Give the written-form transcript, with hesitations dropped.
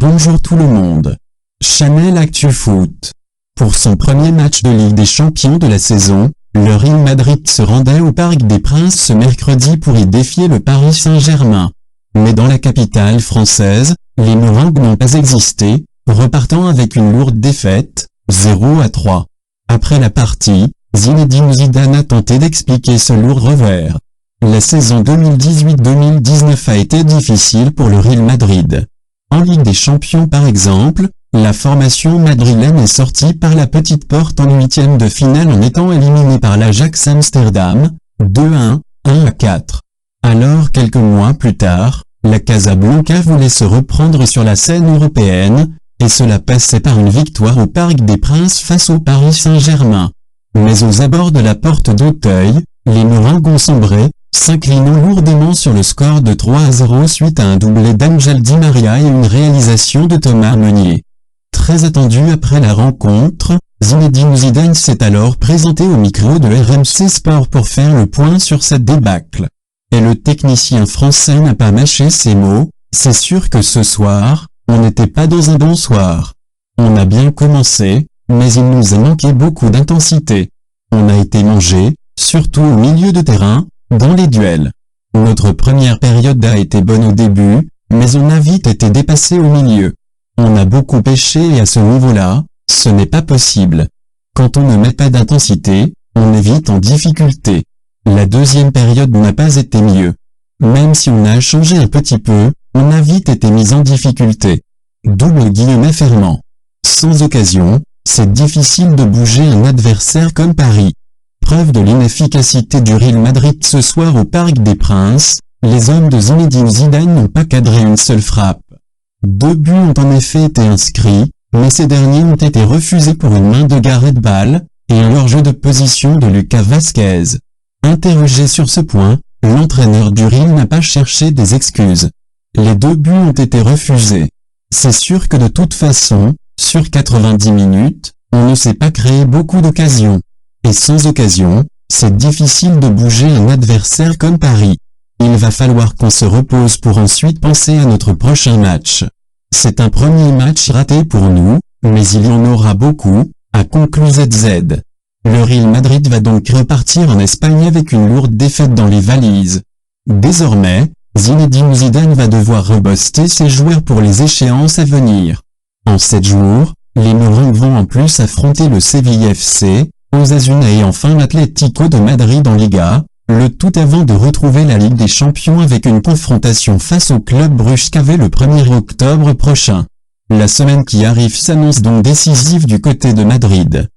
Bonjour tout le monde. Channel Actu Foot. Pour son premier match de Ligue des Champions de la saison, le Real Madrid se rendait au Parc des Princes ce mercredi pour y défier le Paris Saint-Germain. Mais dans la capitale française, les Merengues n'ont pas existé, repartant avec une lourde défaite, 0-3. Après la partie, Zinedine Zidane a tenté d'expliquer ce lourd revers. La saison 2018-2019 a été difficile pour le Real Madrid. En Ligue des Champions par exemple, la formation madrilène est sortie par la petite porte en huitième de finale en étant éliminée par l'Ajax Amsterdam, 2-1, 1-4. Alors quelques mois plus tard, la Casablanca voulait se reprendre sur la scène européenne, et cela passait par une victoire au Parc des Princes face au Paris Saint-Germain. Mais aux abords de la porte d'Auteuil, les Merengues ont sombré, s'inclinant lourdement sur le score de 3-0 suite à un doublé d'Angel Di Maria et une réalisation de Thomas Meunier. Très attendu après la rencontre, Zinedine Zidane s'est alors présenté au micro de RMC Sport pour faire le point sur cette débâcle. Et le technicien français n'a pas mâché ses mots, c'est sûr que ce soir, on n'était pas dans un bon soir. On a bien commencé, mais il nous a manqué beaucoup d'intensité. On a été mangé, surtout au milieu de terrain, dans les duels. Notre première période a été bonne au début, mais on a vite été dépassé au milieu. On a beaucoup pêché et à ce niveau-là, ce n'est pas possible. Quand on ne met pas d'intensité, on est vite en difficulté. La deuxième période n'a pas été mieux. Même si on a changé un petit peu, on a vite été mis en difficulté. Double guillemets fermant. Sans occasion, c'est difficile de bouger un adversaire comme Paris. Preuve de l'inefficacité du Real Madrid ce soir au Parc des Princes, les hommes de Zinedine Zidane n'ont pas cadré une seule frappe. 2 buts ont en effet été inscrits, mais ces derniers ont été refusés pour une main de Gareth Bale, et un hors-jeu de position de Lucas Vazquez. Interrogé sur ce point, l'entraîneur du Real n'a pas cherché des excuses. Les 2 buts ont été refusés. C'est sûr que de toute façon, sur 90 minutes, on ne s'est pas créé beaucoup d'occasions. Et sans occasion, c'est difficile de bouger un adversaire comme Paris. Il va falloir qu'on se repose pour ensuite penser à notre prochain match. C'est un premier match raté pour nous, mais il y en aura beaucoup, a conclu ZZ. Le Real Madrid va donc repartir en Espagne avec une lourde défaite dans les valises. Désormais, Zinedine Zidane va devoir reboster ses joueurs pour les échéances à venir. En 7 jours, les Merengues vont en plus affronter le Séville FC, Osasuna et enfin l'Atlético de Madrid en Liga, le tout avant de retrouver la Ligue des Champions avec une confrontation face au club Bruges KV le 1er octobre prochain. La semaine qui arrive s'annonce donc décisive du côté de Madrid.